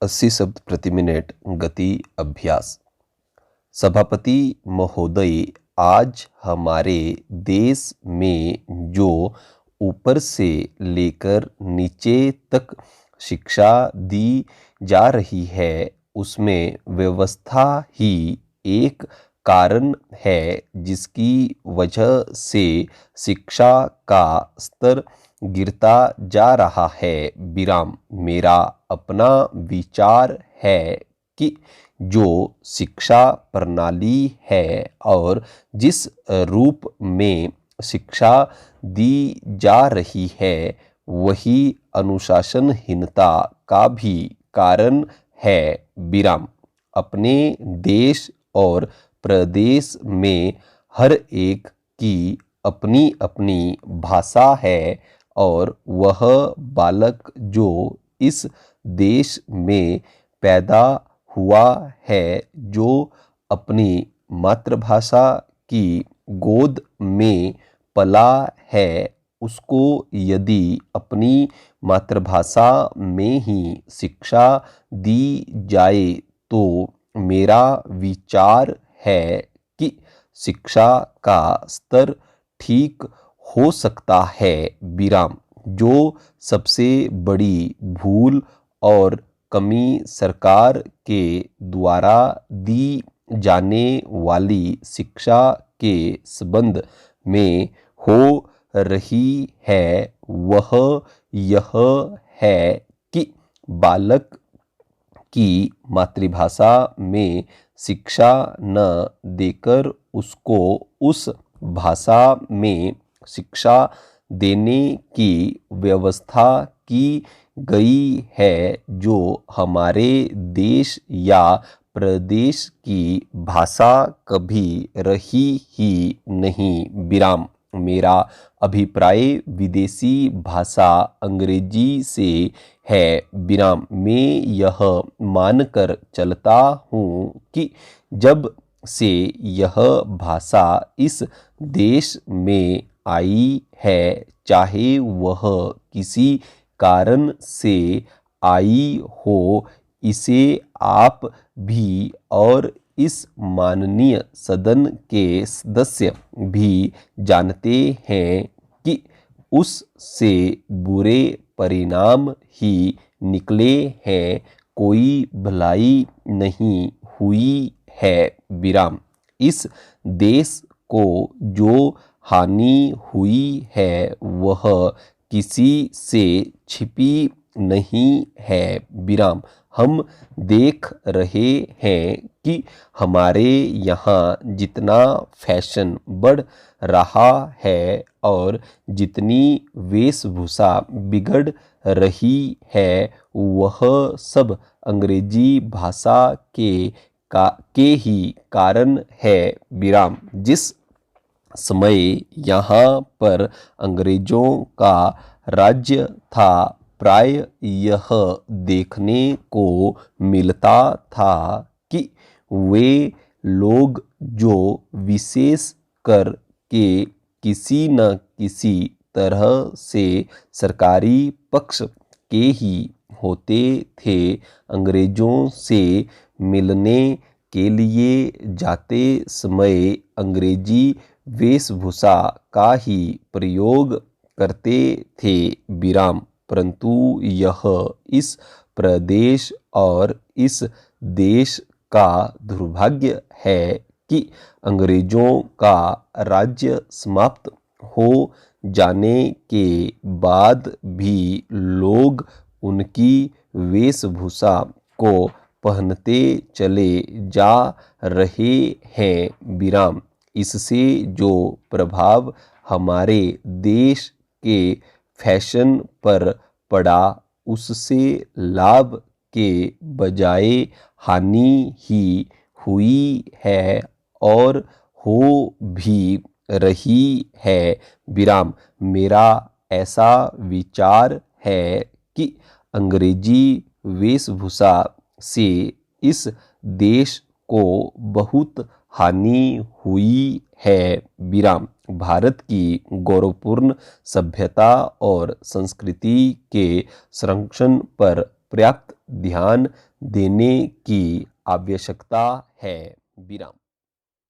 80 शब्द प्रति मिनट गति अभ्यास। सभापति महोदय, आज हमारे देश में जो ऊपर से लेकर नीचे तक शिक्षा दी जा रही है उसमें व्यवस्था ही एक कारण है जिसकी वजह से शिक्षा का स्तर गिरता जा रहा है। विराम। मेरा अपना विचार है कि जो शिक्षा प्रणाली है और जिस रूप में शिक्षा दी जा रही है वही अनुशासनहीनता का भी कारण है। विराम। अपने देश और प्रदेश में हर एक की अपनी अपनी भाषा है और वह बालक जो इस देश में पैदा हुआ है, जो अपनी मातृभाषा की गोद में पला है, उसको यदि अपनी मातृभाषा में ही शिक्षा दी जाए तो मेरा विचार है कि शिक्षा का स्तर ठीक हो सकता है। विराम। जो सबसे बड़ी भूल और कमी सरकार के द्वारा दी जाने वाली शिक्षा के संबंध में हो रही है वह यह है कि बालक की मातृभाषा में शिक्षा न देकर उसको उस भाषा में शिक्षा देने की व्यवस्था की गई है जो हमारे देश या प्रदेश की भाषा कभी रही ही नहीं। विराम। मेरा अभिप्राय विदेशी भाषा अंग्रेजी से है। विराम। मैं यह मानकर चलता हूँ कि जब से यह भाषा इस देश में आई है, चाहे वह किसी कारण से आई हो, इसे आप भी और इस माननीय सदन के सदस्य भी जानते हैं कि उससे बुरे परिणाम ही निकले हैं, कोई भलाई नहीं हुई है। विराम। इस देश को जो हानि हुई है वह किसी से छिपी नहीं है। विराम। हम देख रहे हैं कि हमारे यहाँ जितना फैशन बढ़ रहा है और जितनी वेशभूषा बिगड़ रही है वह सब अंग्रेजी भाषा के ही कारण है। विराम। जिस समय यहाँ पर अंग्रेजों का राज्य था, प्राय यह देखने को मिलता था कि वे लोग जो विशेष कर के किसी न किसी तरह से सरकारी पक्ष के ही होते थे, अंग्रेजों से मिलने के लिए जाते समय अंग्रेजी वेशभूषा का ही प्रयोग करते थे। विराम। परंतु यह इस प्रदेश और इस देश का दुर्भाग्य है कि अंग्रेजों का राज्य समाप्त हो जाने के बाद भी लोग उनकी वेशभूषा को पहनते चले जा रहे हैं। विराम। इससे जो प्रभाव हमारे देश के फैशन पर पड़ा उससे लाभ के बजाय हानि ही हुई है और हो भी रही है। विराम। मेरा ऐसा विचार है कि अंग्रेजी वेशभूषा से इस देश को बहुत हानि हुई है। विराम। भारत की गौरवपूर्ण सभ्यता और संस्कृति के संरक्षण पर पर्याप्त ध्यान देने की आवश्यकता है। विराम।